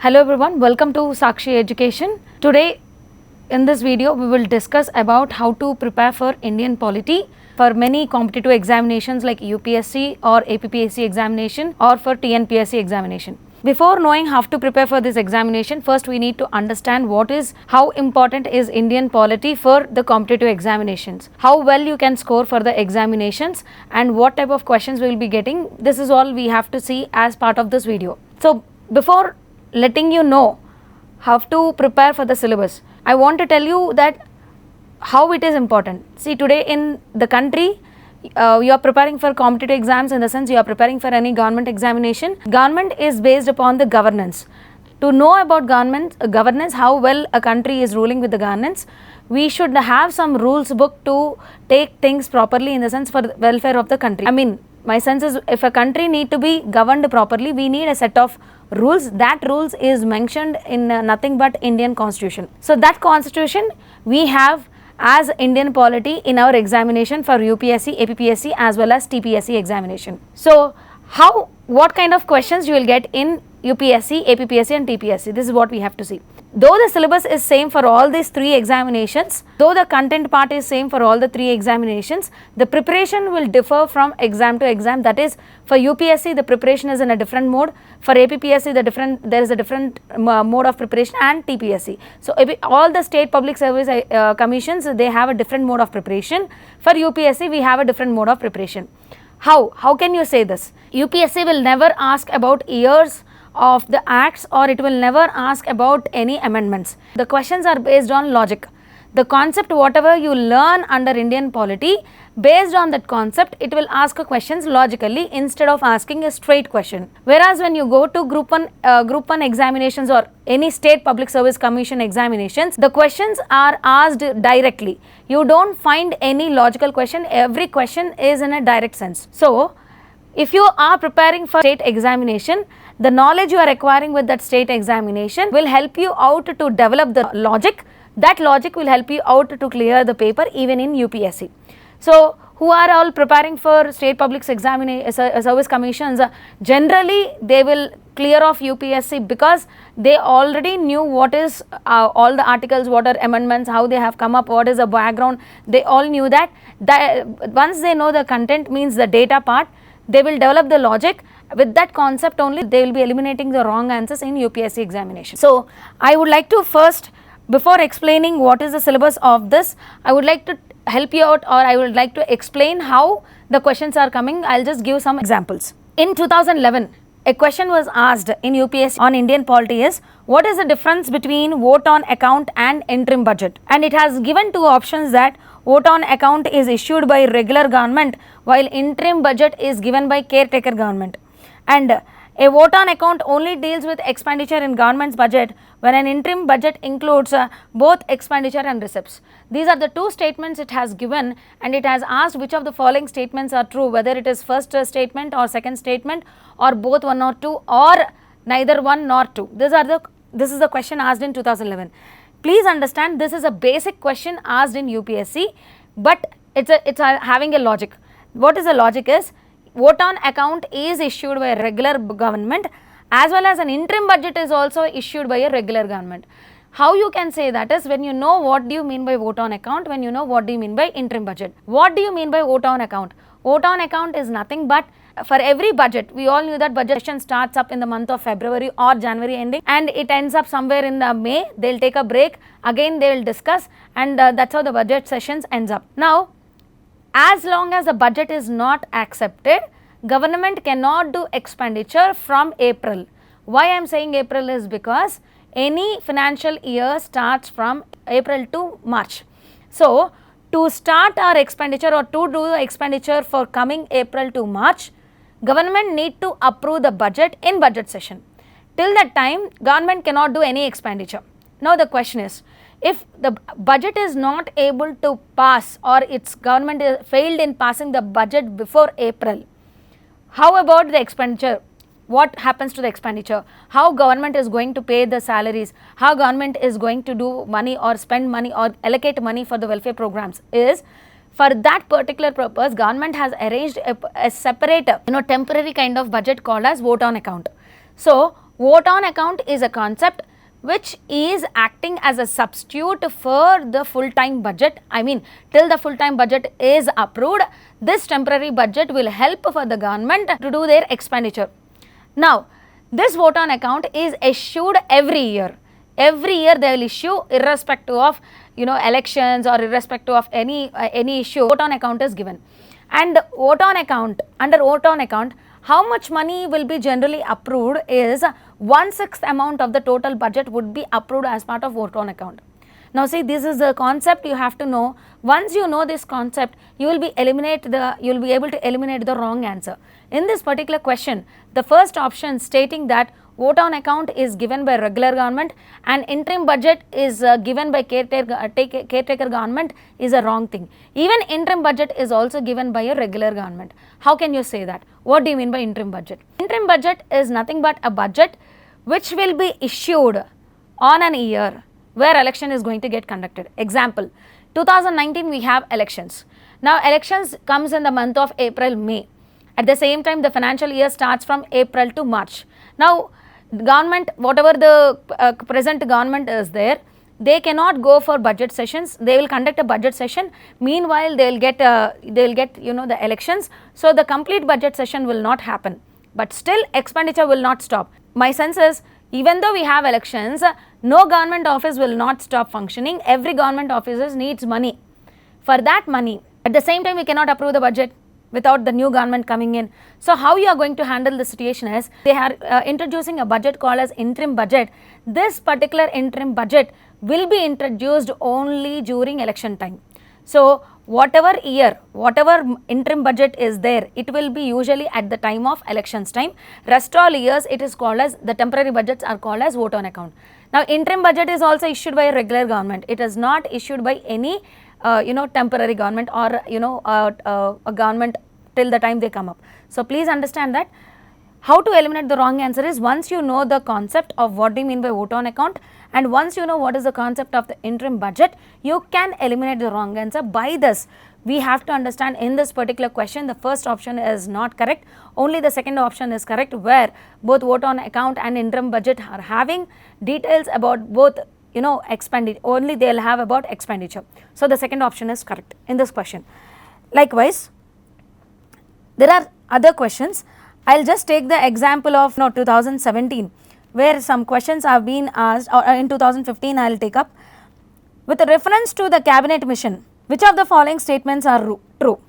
Hello everyone, welcome to Sakshi Education. Today in this video we will discuss about how to prepare for Indian polity for many competitive examinations like UPSC or APPSC examination or for TNPSC examination. Before knowing how to prepare for this examination, first we need to understand how important is Indian polity for the competitive examinations, how well you can score for the examinations and what type of questions we will be getting. This is all we have to see as part of this video. So before letting you know how to prepare for the syllabus, I want to tell you that how it is important. See, today in the country, you are preparing for competitive exams, in the sense you are preparing for any government examination. Government is based upon the governance. To know about governance, how well a country is ruling with the governance, we should have some rules book to take things properly, in the sense for the welfare of the country. I mean, my sense is, if a country need to be governed properly, we need a set of rules. That rules is mentioned in nothing but Indian Constitution. So that Constitution we have as Indian polity in our examination for UPSC, APPSC as well as TPSC examination. So what kind of questions you will get in UPSC, APPSC and TPSC, this is what we have to see. Though the syllabus is same for all these three examinations, though the content part is same for all the three examinations, the preparation will differ from exam to exam. That is, for UPSC the preparation is in a different mode, for APPSC there is a different mode of preparation, and TPSC. So all the state public service commissions, they have a different mode of preparation. For UPSC we have a different mode of preparation. How can you say this? UPSC will never ask about years of the acts, or it will never ask about any amendments. The questions are based on logic. The concept, whatever you learn under Indian polity, based on that concept, it will ask questions logically instead of asking a straight question. Whereas when you go to group 1 examinations or any state public service commission examinations, the questions are asked directly. You don't find any logical question. Every question is in a direct sense. So if you are preparing for state examination, the knowledge you are acquiring with that state examination will help you out to develop the logic. That logic will help you out to clear the paper even in UPSC. So who are all preparing for state public service commissions, generally they will clear off UPSC because they already knew what is all the articles, what are amendments, how they have come up, what is the background. They all knew that. Once they know the content, means the data part, they will develop the logic. With that concept only, they will be eliminating the wrong answers in UPSC examination. So I would like to first, before explaining what is the syllabus of this, I would like to help you out, or I would like to explain how the questions are coming. I will just give some examples. In 2011, a question was asked in UPSC on Indian polity is, what is the difference between vote on account and interim budget? And it has given two options, that vote on account is issued by regular government while interim budget is given by caretaker government. And a vote on account only deals with expenditure in government's budget, when an interim budget includes both expenditure and receipts. These are the two statements it has given, and it has asked which of the following statements are true, whether it is first statement or second statement, or both one or two, or neither one nor two. This is the question asked in 2011. Please understand, this is a basic question asked in UPSC, but it's having a logic. What is the logic is, vote on account is issued by a regular government, as well as an interim budget is also issued by a regular government. How you can say that is, when you know what do you mean by vote on account, when you know what do you mean by interim budget. What do you mean by vote on account? Vote on account is nothing but, for every budget, we all knew that budget session starts up in the month of February or January ending, and it ends up somewhere in May. They will take a break, again they will discuss, and that's how the budget sessions ends up. Now, as long as the budget is not accepted, government cannot do expenditure from April. Why I am saying April is because any financial year starts from April to March. So to start our expenditure or to do the expenditure for coming April to March, government need to approve the budget in budget session. Till that time, government cannot do any expenditure. Now the question is, if the budget is not able to pass, or its government failed in passing the budget before April, how about the expenditure? What happens to the expenditure? How government is going to pay the salaries? How government is going to do money or spend money or allocate money for the welfare programs? Is, for that particular purpose, government has arranged a separate temporary kind of budget called as vote on account. So Vote on account is a concept which is acting as a substitute for the full-time budget. I mean, till the full-time budget is approved, this temporary budget will help for the government to do their expenditure. Now, this vote on account is issued every year. Every year they will issue, irrespective of elections or irrespective of any issue. Vote on account is given, and vote on account, under vote on account, how much money will be generally approved is 1/6 amount of the total budget would be approved as part of vote on account. Now see, this is the concept you have to know. Once you know this concept, you will be able to eliminate the wrong answer. In this particular question, the first option stating that vote on account is given by regular government and interim budget is given by caretaker government is a wrong thing. Even interim budget is also given by a regular government. How can you say that? What do you mean by interim budget? Interim budget is nothing but a budget which will be issued on an year where election is going to get conducted. Example, 2019 we have elections. Now elections comes in the month of April, May. At the same time, the financial year starts from April to March. Now government, whatever the present government is there, they cannot go for budget sessions. They will conduct a budget session. Meanwhile, they will get the elections. So the complete budget session will not happen. But still expenditure will not stop. My sense is, even though we have elections, no government office will not stop functioning. Every government office needs money. For that money, at the same time we cannot approve the budget without the new government coming in. So how you are going to handle the situation is, they are introducing a budget called as interim budget. This particular interim budget will be introduced only during election time. So whatever year, whatever interim budget is there, it will be usually at the time of elections time. Rest all years it is called as, the temporary budgets are called as vote on account. Now interim budget is also issued by a regular government. It is not issued by any temporary government or a government till the time they come up. So please understand that how to eliminate the wrong answer is, once you know the concept of what do you mean by vote on account, and once you know what is the concept of the interim budget, you can eliminate the wrong answer. By this, we have to understand, in this particular question, the first option is not correct, only the second option is correct, where both vote on account and interim budget are having details about both expenditure, only they will have about expenditure. So the second option is correct in this question. Likewise, there are other questions. I will just take the example of 2017, where some questions have been asked, or in 2015 I will take up. With reference to the cabinet mission, which of the following statements are true?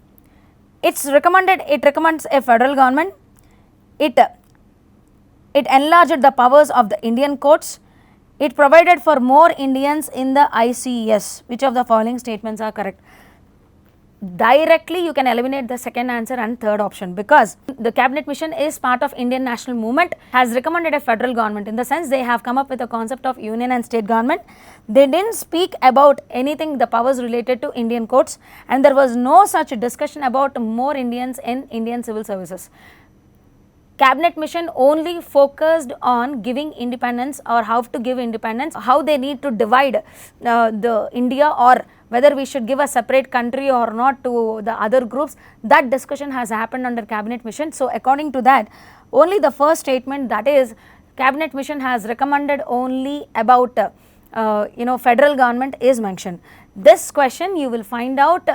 It recommends a federal government, it enlarged the powers of the Indian courts, it provided for more Indians in the ICS. Which of the following statements are correct? Directly you can eliminate the second answer and third option, because the cabinet mission is part of Indian national movement, has recommended a federal government, in the sense they have come up with a concept of union and state government. They didn't speak about anything, the powers related to Indian courts, and there was no such discussion about more Indians in Indian civil services. Cabinet mission only focused on giving independence, or how to give independence, how they need to divide the India, or whether we should give a separate country or not to the other groups. That discussion has happened under cabinet mission. So according to that, only the first statement, that is cabinet mission has recommended only about federal government, is mentioned. This question you will find out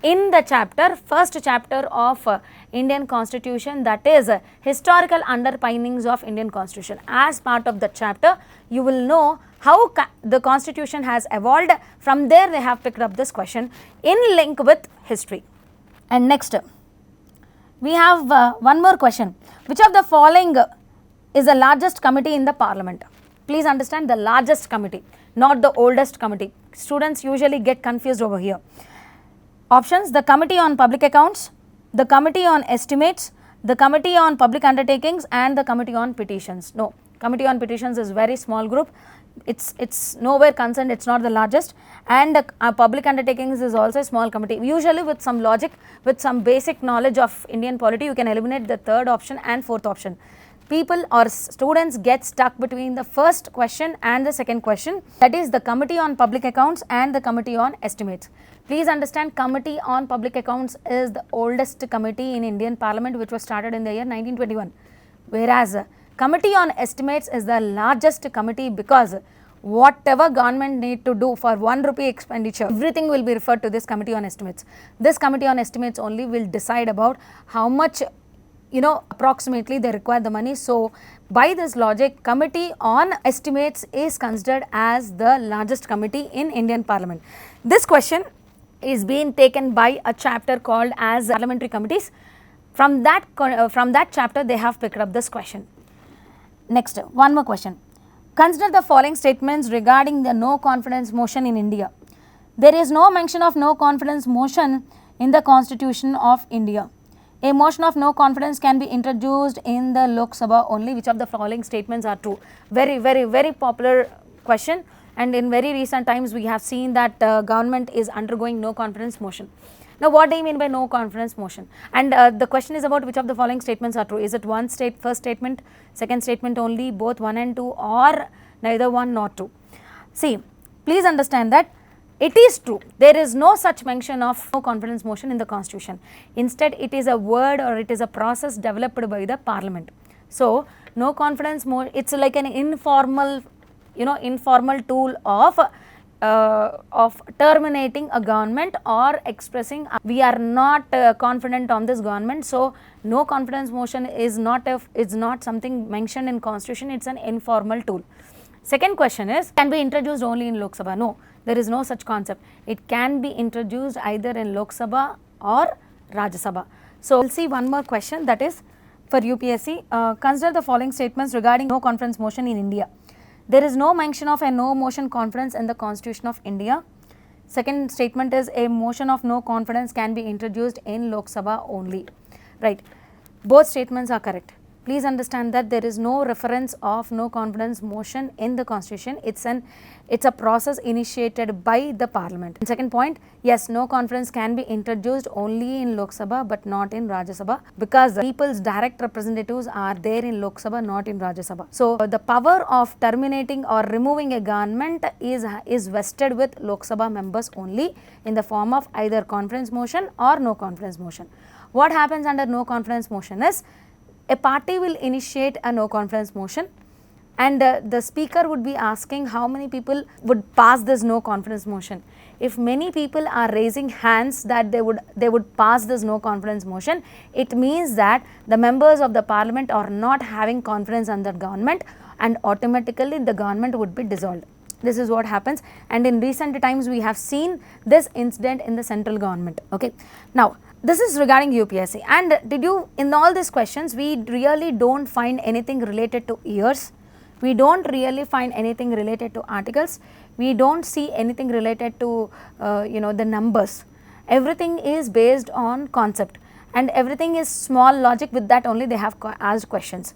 in the chapter, first chapter of Indian Constitution, that is historical underpinnings of Indian Constitution. As part of the chapter, you will know how the Constitution has evolved. From there they have picked up this question in link with history. And next, we have one more question. Which of the following is the largest committee in the parliament? Please understand, the largest committee, not the oldest committee. Students usually get confused over here. Options: the Committee on Public Accounts, the Committee on Estimates, the Committee on Public Undertakings, and the Committee on Petitions. No, Committee on Petitions is very small group. It's nowhere concerned, it's not the largest, and Public Undertakings is also a small committee. Usually with some logic, with some basic knowledge of Indian polity, you can eliminate the third option and fourth option. People or students get stuck between the first question and the second question, that is the Committee on Public Accounts and the Committee on Estimates. Please understand, Committee on Public Accounts is the oldest committee in Indian Parliament, which was started in the year 1921, whereas Committee on Estimates is the largest committee because whatever government need to do for 1 rupee expenditure, everything will be referred to this Committee on Estimates. This Committee on Estimates only will decide about how much, approximately they require the money. So by this logic, Committee on Estimates is considered as the largest committee in Indian Parliament. This question is being taken by a chapter called as Parliamentary Committees. From that chapter they have picked up this question. Next, one more question. Consider the following statements regarding the no confidence motion in India. There is no mention of no confidence motion in the Constitution of India. A motion of no confidence can be introduced in the Lok Sabha only. Which of the following statements are true? Very, very, very popular question, and in very recent times we have seen that government is undergoing no confidence motion. Now what do you mean by no confidence motion? And the question is about which of the following statements are true. Is it first statement, second statement only, both 1 and 2, or neither 1 nor 2? See, please understand that it is true. There is no such mention of no confidence motion in the Constitution. Instead, it is a word or it is a process developed by the Parliament. So no confidence motion, it's like an informal tool of terminating a government or expressing we are not confident on this government. So no confidence motion is not something mentioned in Constitution. It's an informal tool. Second question is, can be introduced only in Lok Sabha? No, there is no such concept. It can be introduced either in Lok Sabha or Rajya Sabha. So we'll see one more question, that is for UPSC. Consider the following statements regarding no confidence motion in India. There is no mention of a no motion confidence in the Constitution of India. Second statement is a motion of no confidence can be introduced in Lok Sabha only. Right. Both statements are correct. Please understand that there is no reference of no confidence motion in the Constitution. It's a process initiated by the Parliament. And second point, yes, no confidence can be introduced only in Lok Sabha but not in Rajya Sabha, because the people's direct representatives are there in Lok Sabha, not in Rajya Sabha. So the power of terminating or removing a government is vested with Lok Sabha members only in the form of either confidence motion or no confidence motion. What happens under no confidence motion is, a party will initiate a no confidence motion, and the speaker would be asking how many people would pass this no confidence motion. If many people are raising hands that they would pass this no confidence motion, it means that the members of the Parliament are not having confidence on the government, and automatically the government would be dissolved. This is what happens, and in recent times we have seen this incident in the central government. Okay. Now this is regarding UPSC, and in all these questions we really don't find anything related to years, we don't really find anything related to articles, we don't see anything related to the numbers. Everything is based on concept, and everything is small logic. With that only they have asked questions.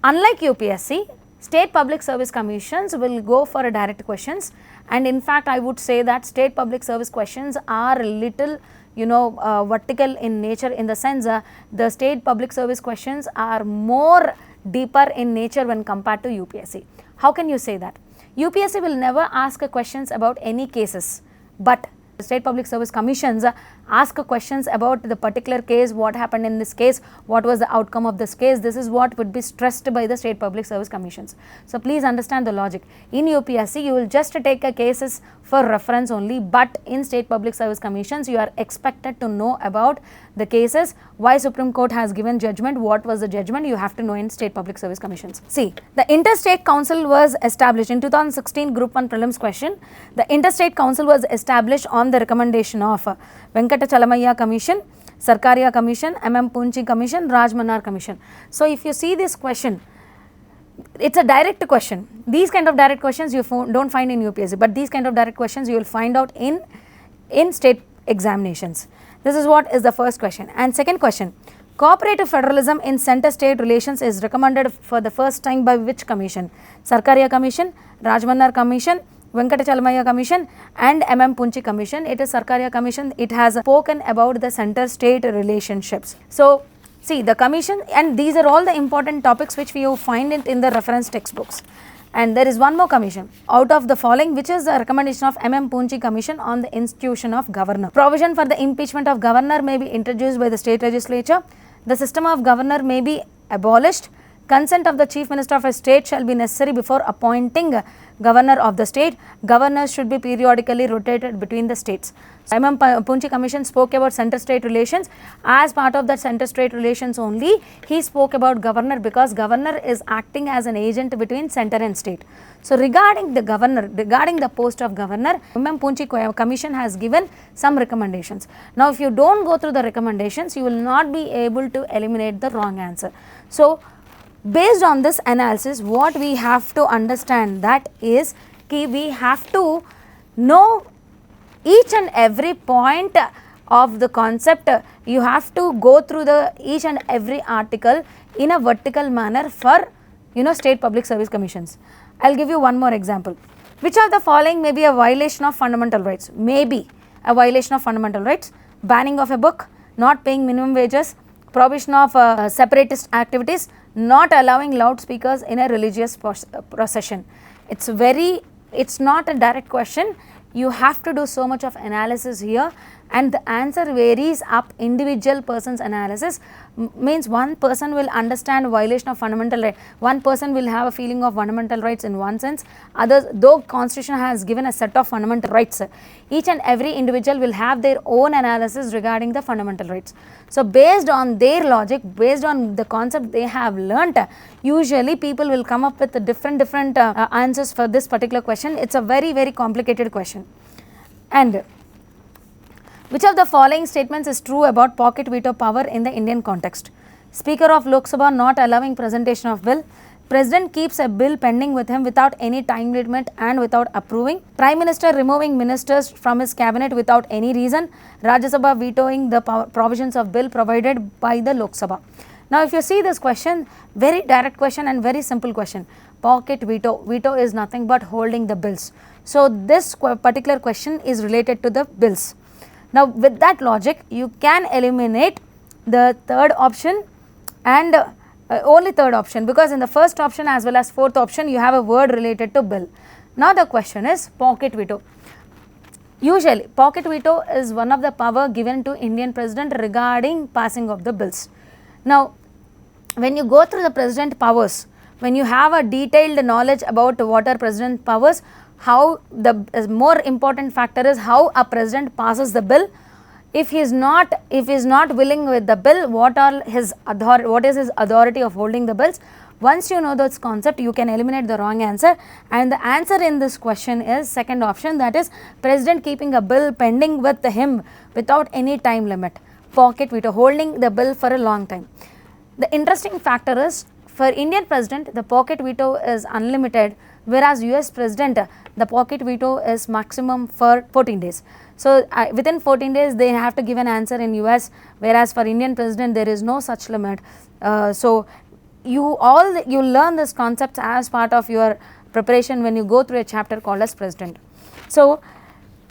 Unlike UPSC, State Public Service Commissions will go for a direct questions, and in fact I would say that State Public Service questions are little vertical in nature, in the sense the State Public Service questions are more deeper in nature when compared to UPSC. How can you say that? UPSC will never ask questions about any cases, but State Public Service Commissions ask questions about the particular case, what happened in this case, what was the outcome of this case. This is what would be stressed by the State Public Service Commissions. So please understand the logic. In UPSC you will just take a cases for reference only, but in State Public Service Commissions you are expected to know about the cases, why Supreme Court has given judgment, what was the judgment, you have to know in State Public Service Commissions. See, the Interstate Council was established in 2016 Group 1 prelims question. The Interstate Council was established on the recommendation of Venkata Chalamaya Commission, Sarkaria Commission, Punchi Commission, Raj Manar Commission. So if you see this question, it's a direct question. These kind of direct questions you don't find in UPSC, but these kind of direct questions you will find out in state examinations. This is what is the first question. And second question, cooperative federalism in center-state relations is recommended for the first time by which commission? Sarkaria Commission, Raj Manar Commission, Venkata Chalamaya Commission and Punchi Commission. It is Sarkaria Commission. It has spoken about the center-state relationships. So see the commission, and these are all the important topics which we will find it in the reference textbooks. And there is one more commission out of the following, which is the recommendation of Punchi Commission on the institution of governor. Provision for the impeachment of governor may be introduced by the state legislature. The system of governor may be abolished. Consent of the Chief Minister of a state shall be necessary before appointing governor of the state. Governors should be periodically rotated between the states. MM Poonchi Commission spoke about center-state relations. As part of that center-state relations only, he spoke about governor because governor is acting as an agent between center and state. So, regarding the governor, regarding the post of governor, MM Poonchi Commission has given some recommendations. Now, if you don't go through the recommendations, you will not be able to eliminate the wrong answer. So, based on this analysis, what we have to understand that is we have to know each and every point of the concept. You have to go through the each and every article in a vertical manner for state public service commissions. I will give you one more example. Which of the following may be a violation of fundamental rights? Maybe a violation of fundamental rights: banning of a book, not paying minimum wages, prohibition of separatist activities, not allowing loudspeakers in a religious procession. It's not a direct question. You have to do so much of analysis here, and the answer varies up individual person's analysis. Means one person will understand violation of fundamental right, one person will have a feeling of fundamental rights in one sense, others, though constitution has given a set of fundamental rights, each and every individual will have their own analysis regarding the fundamental rights. So, based on their logic, based on the concept they have learnt, usually people will come up with different answers for this particular question. It's a very complicated question. And which of the following statements is true about pocket veto power in the Indian context? Speaker of Lok Sabha not allowing presentation of bill. President keeps a bill pending with him without any time limit and without approving. Prime Minister removing ministers from his cabinet without any reason. Rajya Sabha vetoing the provisions of bill provided by the Lok Sabha. Now, if you see this question, very direct question and very simple question. Pocket veto. Veto is nothing but holding the bills. So, this particular question is related to the bills. Now, with that logic, you can eliminate the third option and only third option, because in the first option as well as fourth option you have a word related to bill. Now, the question is pocket veto. Usually, pocket veto is one of the power given to Indian president regarding passing of the bills. Now, when you go through the president powers, when you have a detailed knowledge about what are president powers, how the more important factor is how a president passes the bill. If he is not willing with the bill, what is his authority of holding the bills? Once you know this concept, you can eliminate the wrong answer, and the answer in this question is second option, that is president keeping a bill pending with him without any time limit. Pocket veto, holding the bill for a long time. The interesting factor is for Indian president the pocket veto is unlimited, whereas US president the pocket veto is maximum for 14 days. So, within 14 days they have to give an answer in US, whereas for Indian president there is no such limit. So, you learn this concept as part of your preparation when you go through a chapter called as president. So,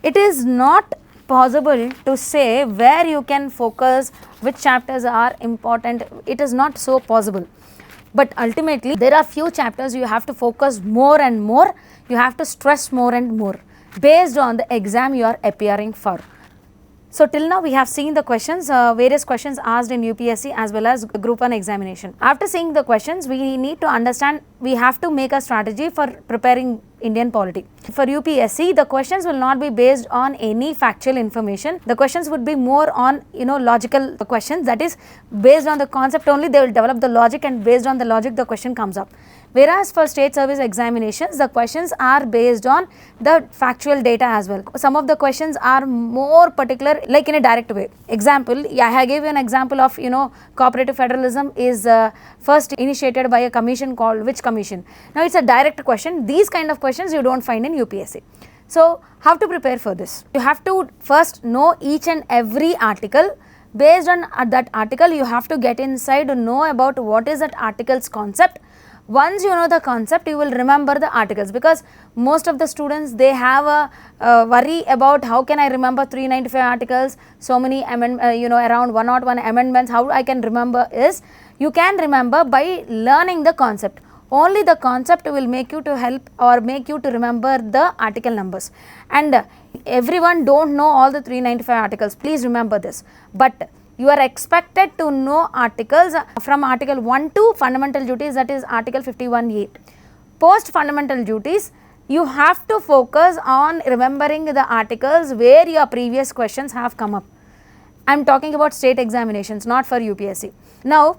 it is not possible to say where you can focus, which chapters are important. It is not so possible. But ultimately, there are few chapters you have to focus more and more, you have to stress more and more based on the exam you are appearing for. So, till now we have seen the questions, various questions asked in UPSC as well as Group 1 examination. After seeing the questions, we need to understand, we have to make a strategy for preparing Indian polity. For UPSC, the questions will not be based on any factual information. The questions would be more on logical questions, that is based on the concept only they will develop the logic, and based on the logic the question comes up. Whereas for state service examinations, the questions are based on the factual data as well. Some of the questions are more particular, like in a direct way. Example, I gave you an example of cooperative federalism is first initiated by a commission called which commission. Now, it's a direct question. These kind of questions you don't find in UPSC. So, how to prepare for this? You have to first know each and every article. Based on that article, you have to get inside to know about what is that article's concept. Once you know the concept, you will remember the articles, because most of the students, they have a worry about how can I remember 395 articles, so many around 101 amendments, how I can remember is, you can remember by learning the concept. Only the concept will make you to help or make you to remember the article numbers. And everyone don't know all the 395 articles, please remember this. But You are expected to know articles from Article 1 to Fundamental Duties, that is Article 51A. Post Fundamental Duties, you have to focus on remembering the articles where your previous questions have come up. I am talking about state examinations, not for UPSC. Now,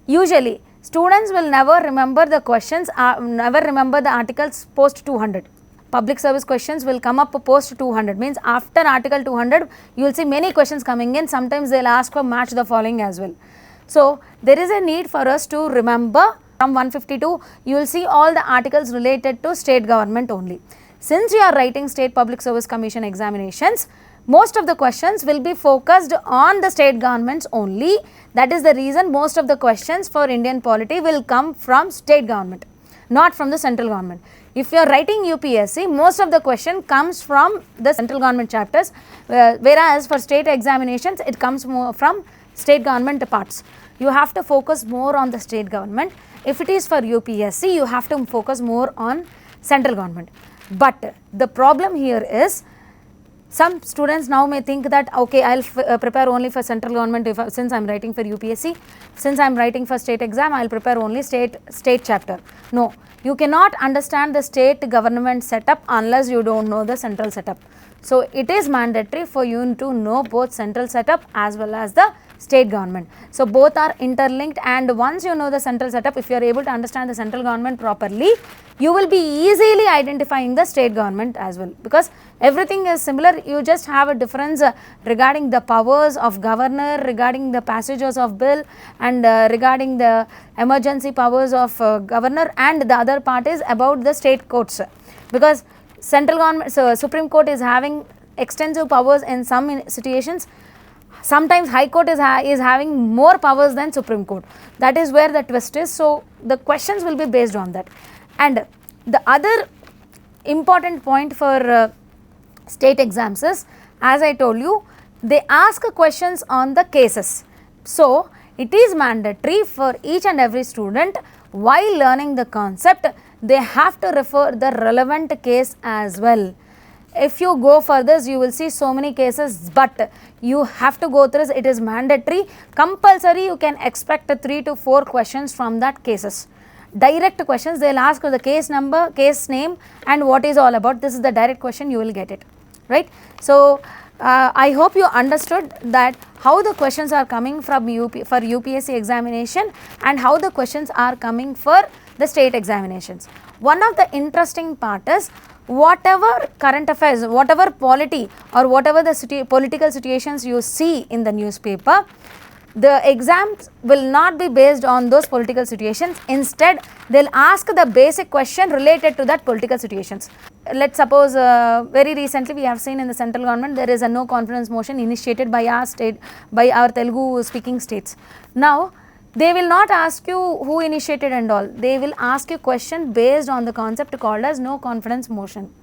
usually students will never remember the questions, never remember the articles post 200. Public service questions will come up post 200, means after article 200 you will see many questions coming in. Sometimes they will ask for match the following as well. So, there is a need for us to remember from 152, you will see all the articles related to state government only. Since you are writing State Public Service Commission examinations, most of the questions will be focused on the state governments only. That is the reason most of the questions for Indian polity will come from state government, not from the central government. If you are writing UPSC, most of the question comes from the central government chapters, whereas for state examinations it comes more from state government parts. You have to focus more on the state government. If it is for UPSC, you have to focus more on central government. But the problem here is, some students now may think that okay, I will prepare only for central government since I am writing for UPSC, since I am writing for state exam, I will prepare only state chapter. No, you cannot understand the state government setup unless you do not know the central setup. So, it is mandatory for you to know both central setup as well as the state government. So, both are interlinked, and once you know the central setup, if you are able to understand the central government properly, you will be easily identifying the state government as well, because everything is similar. You just have a difference regarding the powers of governor, regarding the passages of bill, and regarding the emergency powers of governor, and the other part is about the state courts, because central government, so Supreme Court is having extensive powers in some situations. Sometimes High Court is having more powers than Supreme Court. That is where the twist is. So, the questions will be based on that. And the other important point for state exams is, as I told you, they ask questions on the cases. So, it is mandatory for each and every student, while learning the concept, they have to refer the relevant case as well. If you go further, you will see so many cases, but you have to go through. It is mandatory, compulsory. You can expect 3 to 4 questions from that cases. Direct questions, they will ask the case number, case name, and what is all about. This is the direct question, you will get it, right. So, I hope you understood that how the questions are coming from for UPSC examination and how the questions are coming for the state examinations. One of the interesting part is, whatever current affairs, whatever polity or whatever the political situations you see in the newspaper, the exams will not be based on those political situations. Instead, they will ask the basic question related to that political situations. Let's suppose very recently we have seen in the central government, there is a no confidence motion initiated by our state, by our Telugu speaking states. Now, they will not ask you who initiated and all. They will ask you question based on the concept called as no confidence motion.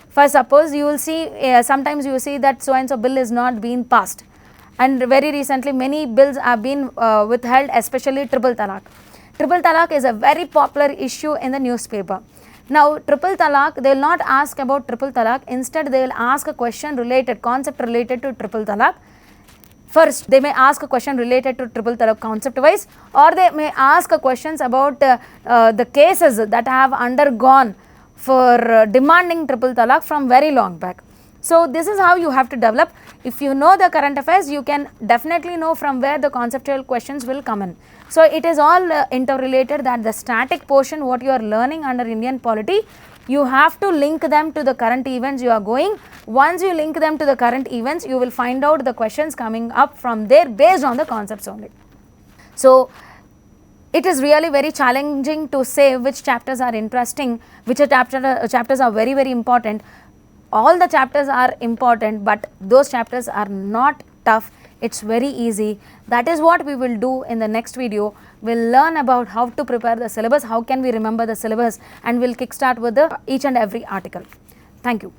For suppose you will see, sometimes you see that so and so bill is not being passed, and very recently many bills have been withheld, especially triple talaq. Triple talaq is a very popular issue in the newspaper. Now, triple talaq, they will not ask about triple talaq. Instead, they will ask a question related, concept related to triple talaq. First, they may ask a question related to triple talaq concept wise, or they may ask questions about the cases that have undergone for demanding triple talaq from very long back. So, this is how you have to develop. If you know the current affairs, you can definitely know from where the conceptual questions will come in. So, it is all interrelated, that the static portion what you are learning under Indian polity, you have to link them to the current events you are going. Once you link them to the current events, you will find out the questions coming up from there based on the concepts only. So, it is really very challenging to say which chapters are interesting, which chapters are very, very important. All the chapters are important, but those chapters are not tough. It's very easy. That is what we will do in the next video. We'll learn about how to prepare the syllabus, how can we remember the syllabus, and we'll kickstart with each and every article. Thank you.